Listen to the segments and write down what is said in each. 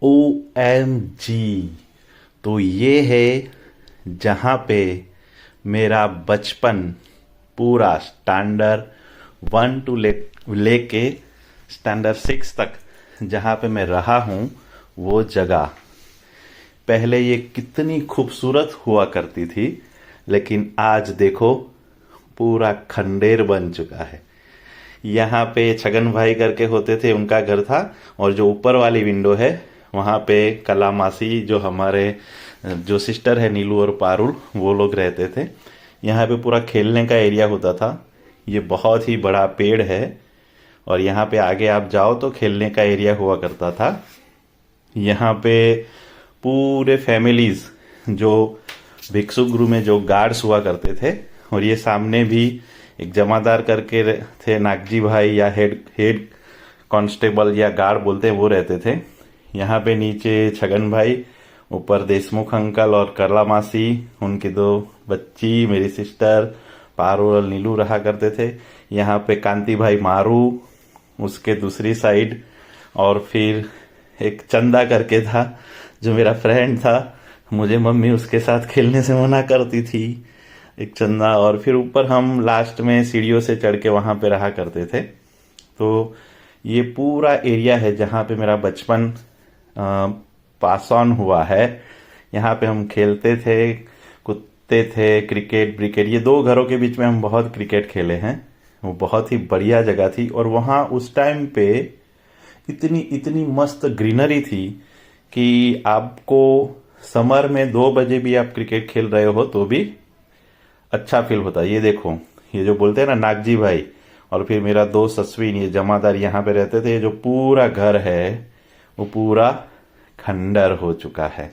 OMG। तो ये है जहाँ पे मेरा बचपन पूरा स्टैंडर्ड 1 टू लेके स्टैंडर्ड 6 तक जहाँ पे मैं रहा हूँ वो जगह। पहले ये कितनी खूबसूरत हुआ करती थी, लेकिन आज देखो पूरा खंडेर बन चुका है। यहाँ पे छगन भाई करके होते थे, उनका घर था, और जो ऊपर वाली विंडो है वहाँ पे कला मासी, जो हमारे जो सिस्टर है नीलू और पारुल, वो लोग रहते थे। यहाँ पे पूरा खेलने का एरिया होता था। ये बहुत ही बड़ा पेड़ है और यहाँ पे आगे आप जाओ तो खेलने का एरिया हुआ करता था। यहाँ पे पूरे फैमिलीज जो भिक्षु गुरु में जो गार्ड्स हुआ करते थे, और ये सामने भी एक जमादार करके थे, नागजी भाई या हेड कांस्टेबल या गार्ड बोलते हैं, वो रहते थे। यहाँ पे नीचे छगन भाई, ऊपर देशमुख अंकल और करला मासी, उनकी 2 बच्ची, मेरी सिस्टर पारुल और नीलू रहा करते थे। यहाँ पे कांति भाई मारू उसके दूसरी साइड, और फिर एक चंदा करके था जो मेरा फ्रेंड था, मुझे मम्मी उसके साथ खेलने से मना करती थी, एक चंदा। और फिर ऊपर हम लास्ट में सीढ़ियों से चढ़ के वहाँ पे रहा करते थे। तो ये पूरा एरिया है जहाँ पे मेरा बचपन पास ऑन हुआ है। यहाँ पे हम खेलते थे, कूदते थे, क्रिकेट ब्रिकेट, ये 2 घरों के बीच में हम बहुत क्रिकेट खेले हैं। वो बहुत ही बढ़िया जगह थी, और वहाँ उस टाइम पे इतनी मस्त ग्रीनरी थी कि आपको समर में 2 बजे भी आप क्रिकेट खेल रहे हो तो भी अच्छा फील होता। ये देखो, ये जो बोलते हैं ना नागजी भाई, और फिर मेरा दोस्त अश्विन, ये जमादार यहाँ पे रहते थे। ये जो पूरा घर है वो पूरा खंडर हो चुका है।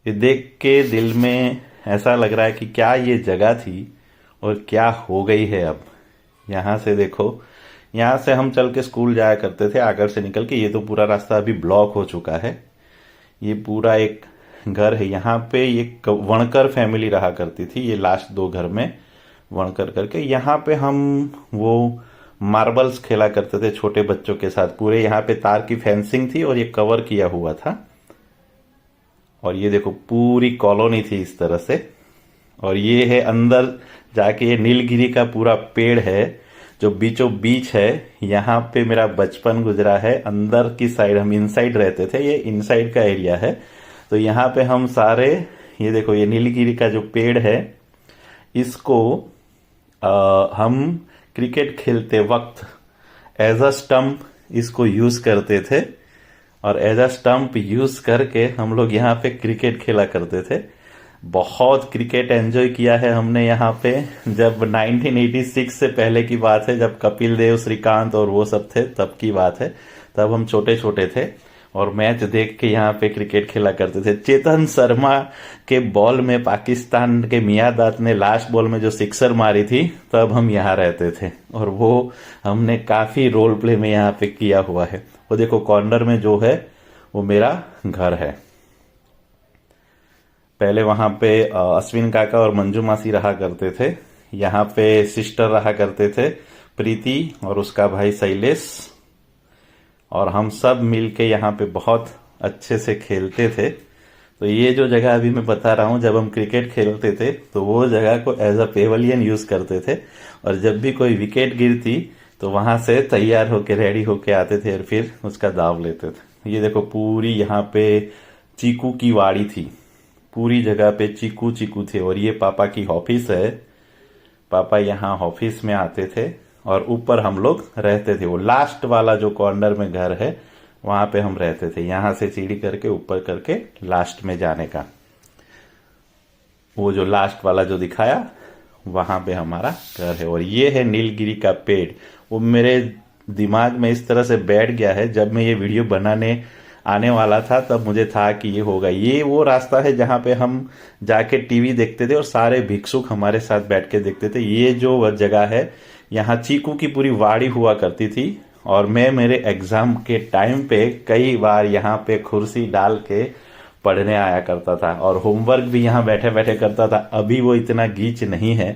ये देख के दिल में ऐसा लग रहा है कि क्या ये जगह थी और क्या हो गई है अब। यहाँ से देखो, यहाँ से हम चल के स्कूल जाया करते थे आगर से निकल के। ये तो पूरा रास्ता अभी ब्लॉक हो चुका है। ये पूरा एक घर है। यहाँ पे एक वणकर फैमिली रहा करती थी, ये लास्ट 2 घर में वणकर करके। यहाँ पे हम वो मार्बल्स खेला करते थे छोटे बच्चों के साथ। पूरे यहाँ पे तार की फेंसिंग थी और ये कवर किया हुआ था। और ये देखो पूरी कॉलोनी थी इस तरह से। और ये है अंदर जाके, ये नीलगिरी का पूरा पेड़ है जो बीचों बीच है। यहाँ पे मेरा बचपन गुजरा है। अंदर की साइड, हम इनसाइड रहते थे, ये इनसाइड का एरिया है। तो यहाँ पे हम सारे, ये देखो ये नीलगिरी का जो पेड़ है, इसको हम क्रिकेट खेलते वक्त एज अ स्टंप इसको यूज करते थे, और एज अ स्टंप यूज करके हम लोग यहाँ पे क्रिकेट खेला करते थे। बहुत क्रिकेट एंजॉय किया है हमने यहाँ पे। जब 1986 से पहले की बात है, जब कपिल देव, श्रीकांत और वो सब थे, तब की बात है। तब हम छोटे छोटे थे और मैच देख के यहाँ पे क्रिकेट खेला करते थे। चेतन शर्मा के बॉल में पाकिस्तान के मियादाद ने लास्ट बॉल में जो सिक्सर मारी थी, तब हम यहाँ रहते थे, और वो हमने काफी रोल प्ले में यहाँ पे किया हुआ है। वो देखो कॉर्नर में जो है वो मेरा घर है। पहले वहां पे अश्विन काका और मंजू मासी रहा करते थे। यहाँ पे सिस्टर रहा करते थे, प्रीति और उसका भाई शैलेश, और हम सब मिलके यहाँ पे बहुत अच्छे से खेलते थे। तो ये जो जगह अभी मैं बता रहा हूँ, जब हम क्रिकेट खेलते थे तो वो जगह को एज अ पेवेलियन यूज करते थे, और जब भी कोई विकेट गिरती तो वहां से तैयार होके रेडी होके आते थे और फिर उसका दाव लेते थे। ये देखो पूरी यहाँ पे चीकू की वाड़ी थी, पूरी जगह पे चीकू चीकू थे। और ये पापा की ऑफिस है, पापा यहाँ ऑफिस में आते थे, और ऊपर हम लोग रहते थे। वो लास्ट वाला जो कॉर्नर में घर है वहां पे हम रहते थे। यहाँ से सीढ़ी करके ऊपर करके लास्ट में जाने का, वो जो लास्ट वाला जो दिखाया, वहां पे हमारा घर है। और ये है नीलगिरी का पेड़। वो मेरे दिमाग में इस तरह से बैठ गया है, जब मैं ये वीडियो बनाने आने वाला था तब मुझे था कि ये होगा। ये वो रास्ता है जहां पे हम जाके टीवी देखते थे और सारे भिक्षुक हमारे साथ बैठ के देखते थे। ये जो जगह है, यहाँ चीकू की पूरी वाड़ी हुआ करती थी, और मैं मेरे एग्जाम के टाइम पे कई बार यहाँ पे कुर्सी डाल के पढ़ने आया करता था, और होमवर्क भी यहाँ बैठे बैठे करता था। अभी वो इतना गीच नहीं है,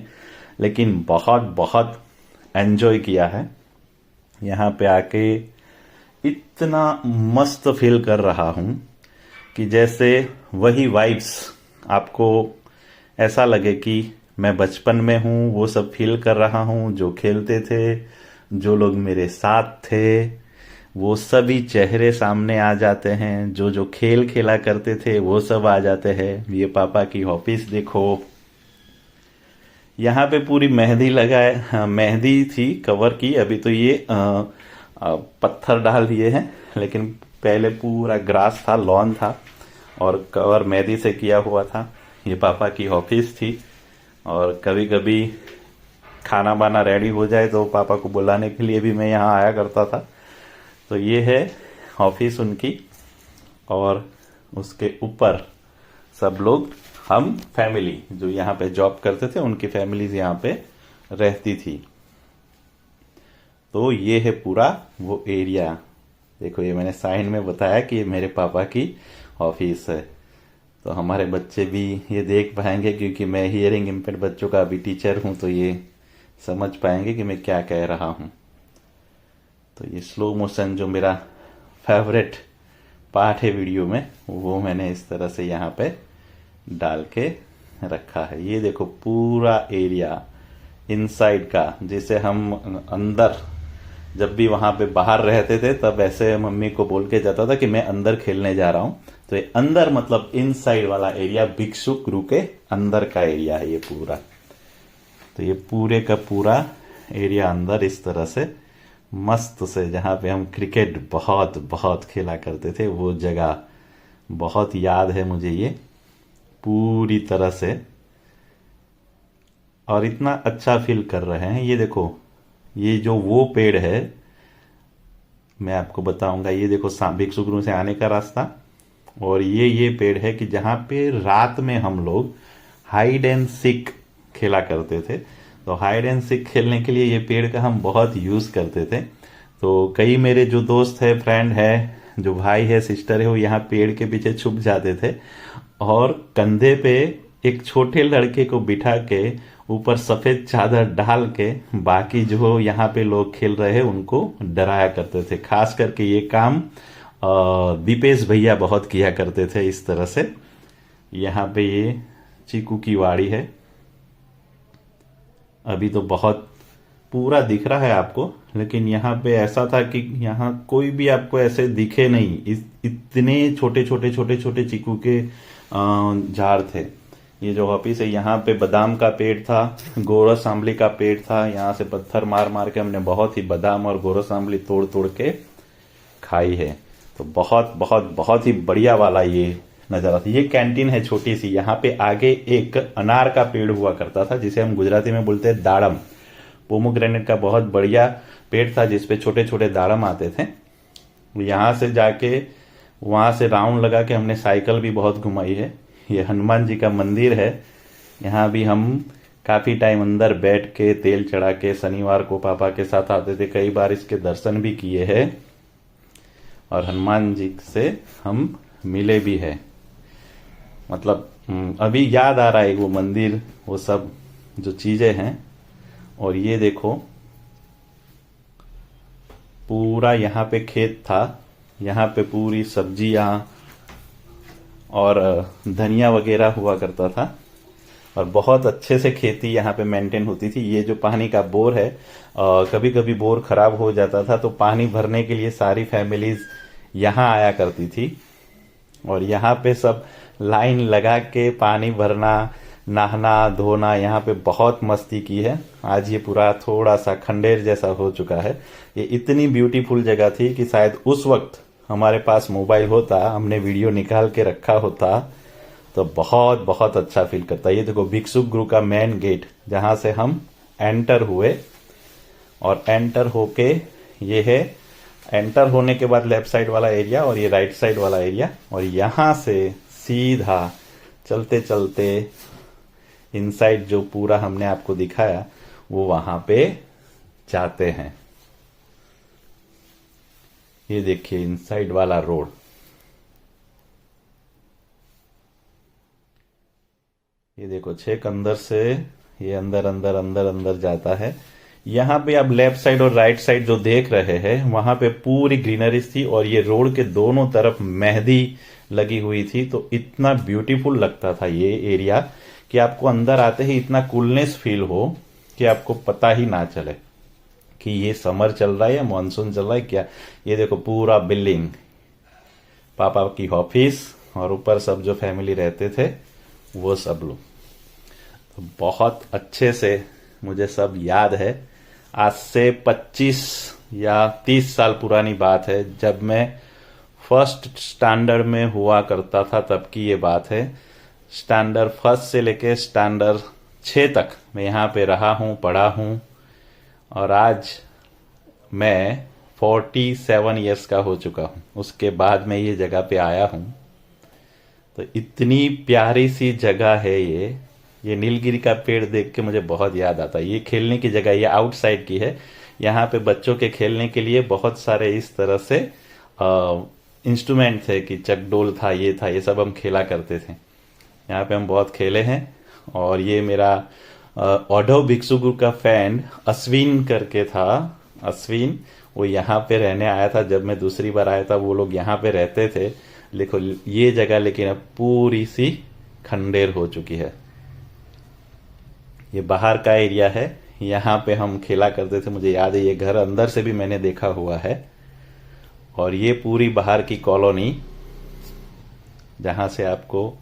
लेकिन बहुत बहुत एंजॉय किया है यहाँ पे आके। इतना मस्त फील कर रहा हूं कि जैसे वही वाइब्स आपको ऐसा लगे कि मैं बचपन में हूं, वो सब फील कर रहा हूं। जो खेलते थे, जो लोग मेरे साथ थे, वो सभी चेहरे सामने आ जाते हैं। जो जो खेल खेला करते थे वो सब आ जाते हैं। ये पापा की ऑफिस देखो, यहाँ पे पूरी मेहंदी लगाए, हाँ, मेहंदी थी कवर की। अभी तो ये पत्थर डाल दिए हैं, लेकिन पहले पूरा ग्रास था, लॉन था और कवर मेहंदी से किया हुआ था। ये पापा की ऑफिस थी और कभी कभी खाना बाना रेडी हो जाए तो पापा को बुलाने के लिए भी मैं यहाँ आया करता था। तो ये है ऑफिस उनकी, और उसके ऊपर सब लोग, हम फैमिली जो यहाँ पे जॉब करते थे उनकी फैमिलीज यहाँ पे रहती थी। तो ये है पूरा वो एरिया। देखो, ये मैंने साइन में बताया कि ये मेरे पापा की ऑफिस है। तो हमारे बच्चे भी ये देख पाएंगे, क्योंकि मैं हियरिंग इम्पेयर्ड बच्चों का भी टीचर हूँ, तो ये समझ पाएंगे कि मैं क्या कह रहा हूँ। तो ये स्लो मोशन जो मेरा फेवरेट पार्ट है वीडियो में, वो मैंने इस तरह से यहाँ पे डाल के रखा है। ये देखो पूरा एरिया इनसाइड का, जिसे हम अंदर, जब भी वहां पे बाहर रहते थे तब ऐसे मम्मी को बोल के जाता था कि मैं अंदर खेलने जा रहा हूं। तो ये अंदर मतलब इनसाइड वाला एरिया भिक्षु गुरु के अंदर का एरिया है ये पूरा। तो ये पूरे का पूरा एरिया अंदर इस तरह से मस्त से, जहाँ पे हम क्रिकेट बहुत बहुत खेला करते थे, वो जगह बहुत याद है मुझे ये पूरी तरह से। और इतना अच्छा फील कर रहे हैं। ये देखो, ये जो वो पेड़ है, मैं आपको बताऊंगा। ये देखो भिक्षु गुरु से आने का रास्ता, और ये पेड़ है कि जहाँ पे रात में हम लोग हाइड एंड सीक खेला करते थे। तो हाइड एंड सीक खेलने के लिए ये पेड़ का हम बहुत यूज करते थे। तो कई मेरे जो दोस्त है, फ्रेंड है, जो भाई है, सिस्टर है, वो यहाँ पेड़ के पीछे छुप जाते थे और कंधे पे एक छोटे लड़के को बिठा के ऊपर सफेद चादर डाल के बाकी जो यहाँ पे लोग खेल रहे हैं उनको डराया करते थे। खास करके ये काम दीपेश भैया बहुत किया करते थे इस तरह से। यहाँ पे ये चीकू की वाड़ी है। अभी तो बहुत पूरा दिख रहा है आपको, लेकिन यहाँ पे ऐसा था कि यहाँ कोई भी आपको ऐसे दिखे नहीं। इतने छोटे छोटे छोटे छोटे चीकू के झाड़ थे। ये जो ऑफिस है, यहाँ पे बादाम का पेड़ था, गोरस आंवली का पेड़ था। यहाँ से पत्थर मार मार के हमने बहुत ही बादाम और गोरस आंवली तोड़ तोड़ के खाई है। तो बहुत बहुत बहुत ही बढ़िया वाला ये नजारा था। ये कैंटीन है छोटी सी। यहाँ पे आगे एक अनार का पेड़ हुआ करता था, जिसे हम गुजराती में बोलते हैं दाड़म। पोमोग्रेनेट का बहुत बढ़िया पेड़ था जिसपे छोटे छोटे दाड़म आते थे। यहाँ से जाके वहां से राउंड लगा के हमने साइकिल भी बहुत घुमाई है। ये हनुमान जी का मंदिर है। यहाँ भी हम काफी टाइम अंदर बैठ के तेल चढ़ा के शनिवार को पापा के साथ आते थे। कई बार इसके दर्शन भी किए हैं और हनुमान जी से हम मिले भी है। मतलब अभी याद आ रहा है वो मंदिर, वो सब जो चीजें हैं। और ये देखो पूरा यहाँ पे खेत था। यहाँ पे पूरी सब्जियां और धनिया वगैरह हुआ करता था और बहुत अच्छे से खेती यहाँ पे मेंटेन होती थी। ये जो पानी का बोर है, कभी कभी बोर खराब हो जाता था तो पानी भरने के लिए सारी फैमिलीज यहाँ आया करती थी और यहाँ पे सब लाइन लगा के पानी भरना, नहाना धोना, यहाँ पे बहुत मस्ती की है। आज ये पूरा थोड़ा सा खंडेर जैसा हो चुका है। ये इतनी ब्यूटीफुल जगह थी कि शायद उस वक्त हमारे पास मोबाइल होता, हमने वीडियो निकाल के रखा होता तो बहुत बहुत अच्छा फील करता। ये देखो भिक्षुक गुरु का मेन गेट, जहां से हम एंटर हुए और एंटर होके ये है, एंटर होने के बाद लेफ्ट साइड वाला एरिया और ये राइट साइड वाला एरिया। और यहां से सीधा चलते चलते इनसाइड जो पूरा हमने आपको दिखाया वो वहां पे जाते हैं। ये देखिए इनसाइड वाला रोड। ये देखो छेक अंदर से ये अंदर अंदर अंदर अंदर जाता है। यहाँ पे आप लेफ्ट साइड और राइट साइड जो देख रहे हैं वहां पे पूरी ग्रीनरी थी और ये रोड के दोनों तरफ मेहंदी लगी हुई थी। तो इतना ब्यूटीफुल लगता था ये एरिया कि आपको अंदर आते ही इतना कूलनेस फील हो कि आपको पता ही ना चले कि ये समर चल रहा है या मानसून चल रहा है क्या। ये देखो पूरा बिल्डिंग, पापा की ऑफिस और ऊपर सब जो फैमिली रहते थे वो सब लोग। तो बहुत अच्छे से मुझे सब याद है। आज से 25 या 30 साल पुरानी बात है, जब मैं फर्स्ट स्टैंडर्ड में हुआ करता था तब की ये बात है। स्टैंडर्ड फर्स्ट से लेके स्टैंडर्ड 6 तक मैं यहाँ पे रहा हूँ, पढ़ा हूँ और आज मैं 47 इयर्स का हो चुका हूँ। उसके बाद मैं ये जगह पे आया हूँ। तो इतनी प्यारी सी जगह है ये नीलगिरी का पेड़ देख के मुझे बहुत याद आता है। ये खेलने की जगह, ये आउटसाइड की है। यहाँ पे बच्चों के खेलने के लिए बहुत सारे इस तरह से इंस्ट्रूमेंट थे कि चकडोल था, ये सब हम खेला करते थे। यहाँ पे हम बहुत खेले हैं। और ये मेरा औढव भिक्षुगुरु का फ्रेंड अश्विन करके था, अश्विन, वो यहाँ पे रहने आया था। जब मैं दूसरी बार आया था वो लोग यहाँ पे रहते थे। देखो ये जगह लेकिन अब पूरी सी खंडेर हो चुकी है। ये बाहर का एरिया है, यहाँ पे हम खेला करते थे। मुझे याद है ये घर अंदर से भी मैंने देखा हुआ है। और ये पूरी बाहर की कॉलोनी जहां से आपको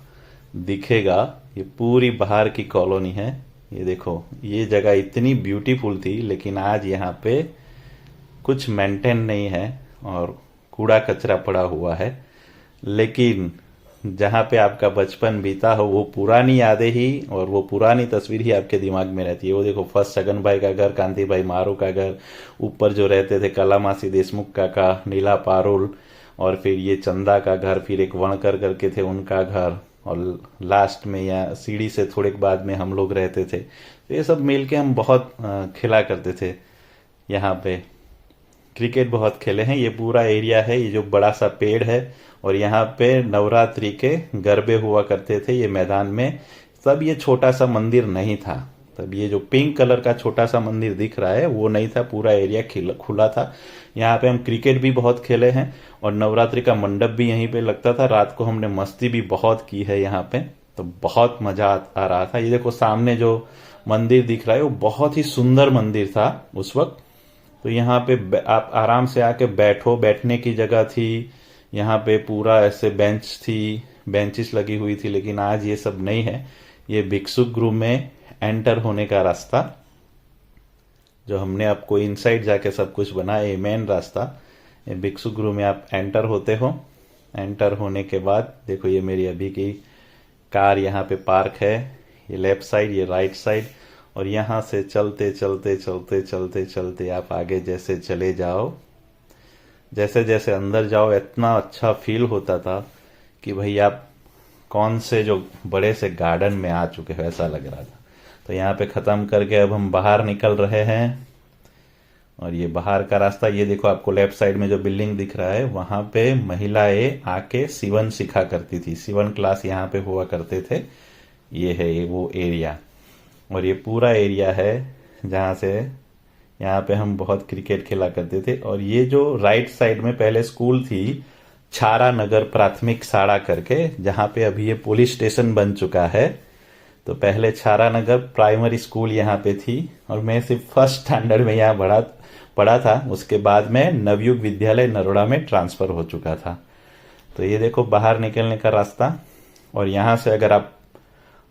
दिखेगा, ये पूरी बाहर की कॉलोनी है। ये देखो ये जगह इतनी ब्यूटीफुल थी, लेकिन आज यहाँ पे कुछ मेंटेन नहीं है और कूड़ा कचरा पड़ा हुआ है। लेकिन जहाँ पे आपका बचपन बीता हो वो पुरानी यादें ही और वो पुरानी तस्वीर ही आपके दिमाग में रहती है। वो देखो फर्स्ट छगन भाई का घर, कांति भाई मारू का घर, ऊपर जो रहते थे कलामासी देशमुख काका, नीला पारुल, और फिर ये चंदा का घर, फिर एक वणकर करके थे उनका घर, और लास्ट में या सीढ़ी से थोड़े बाद में हम लोग रहते थे। तो ये सब मिल के हम बहुत खेला करते थे। यहाँ पे क्रिकेट बहुत खेले हैं। ये पूरा एरिया है, ये जो बड़ा सा पेड़ है, और यहाँ पे नवरात्रि के गरबे हुआ करते थे ये मैदान में। तब ये छोटा सा मंदिर नहीं था, तब ये जो पिंक कलर का छोटा सा मंदिर दिख रहा है वो नहीं था, पूरा एरिया खुला था। यहाँ पे हम क्रिकेट भी बहुत खेले हैं और नवरात्रि का मंडप भी यहीं पे लगता था। रात को हमने मस्ती भी बहुत की है यहाँ पे, तो बहुत मजा आ रहा था। ये देखो सामने जो मंदिर दिख रहा है वो बहुत ही सुंदर मंदिर था उस वक्त। तो यहाँ पे आप आराम से आके बैठो, बैठने की जगह थी। यहाँ पे पूरा ऐसे बेंच थी, बेंचेस लगी हुई थी, लेकिन आज ये सब नहीं है। ये भिक्षुगृह में एंटर होने का रास्ता जो हमने आपको इनसाइड जाके सब कुछ बनाया, ये मेन रास्ता। ये भिक्षुगृह में आप एंटर होते हो। एंटर होने के बाद देखो ये मेरी अभी की कार यहाँ पे पार्क है। ये लेफ्ट साइड, ये राइट साइड, और यहाँ से चलते चलते चलते चलते चलते आप आगे जैसे चले जाओ, जैसे जैसे अंदर जाओ इतना अच्छा फील होता था कि भाई आप कौन से जो बड़े से गार्डन में आ चुके हो, ऐसा लग रहा था। तो यहाँ पे ख़त्म करके अब हम बाहर निकल रहे हैं। और ये बाहर का रास्ता, ये देखो आपको लेफ्ट साइड में जो बिल्डिंग दिख रहा है वहाँ पे महिलाएं आके सीवन सिखा करती थी, सीवन क्लास यहाँ पे हुआ करते थे। ये है ये वो एरिया, और ये पूरा एरिया है जहाँ से यहाँ पे हम बहुत क्रिकेट खेला करते थे। और ये जो राइट साइड में पहले स्कूल थी, छारा नगर प्राथमिक शाला करके, जहाँ पे अभी ये पुलिस स्टेशन बन चुका है। तो पहले छारा नगर प्राइमरी स्कूल यहाँ पे थी और मैं सिर्फ फर्स्ट स्टैंडर्ड में यहाँ पढ़ा था। उसके बाद में नवयुग विद्यालय नरोड़ा में ट्रांसफर हो चुका था। तो ये देखो बाहर निकलने का रास्ता, और यहाँ से अगर आप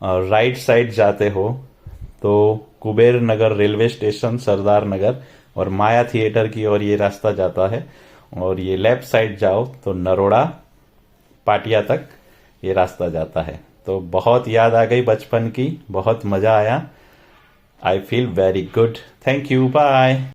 राइट साइड जाते हो तो कुबेर नगर रेलवे स्टेशन, सरदार नगर और माया थिएटर की ओर ये रास्ता जाता है। और ये लेफ्ट साइड जाओ तो नरोड़ा पाटिया तक ये रास्ता जाता है। तो बहुत याद आ गई बचपन की, बहुत मजा आया। I feel very good. Thank you, bye.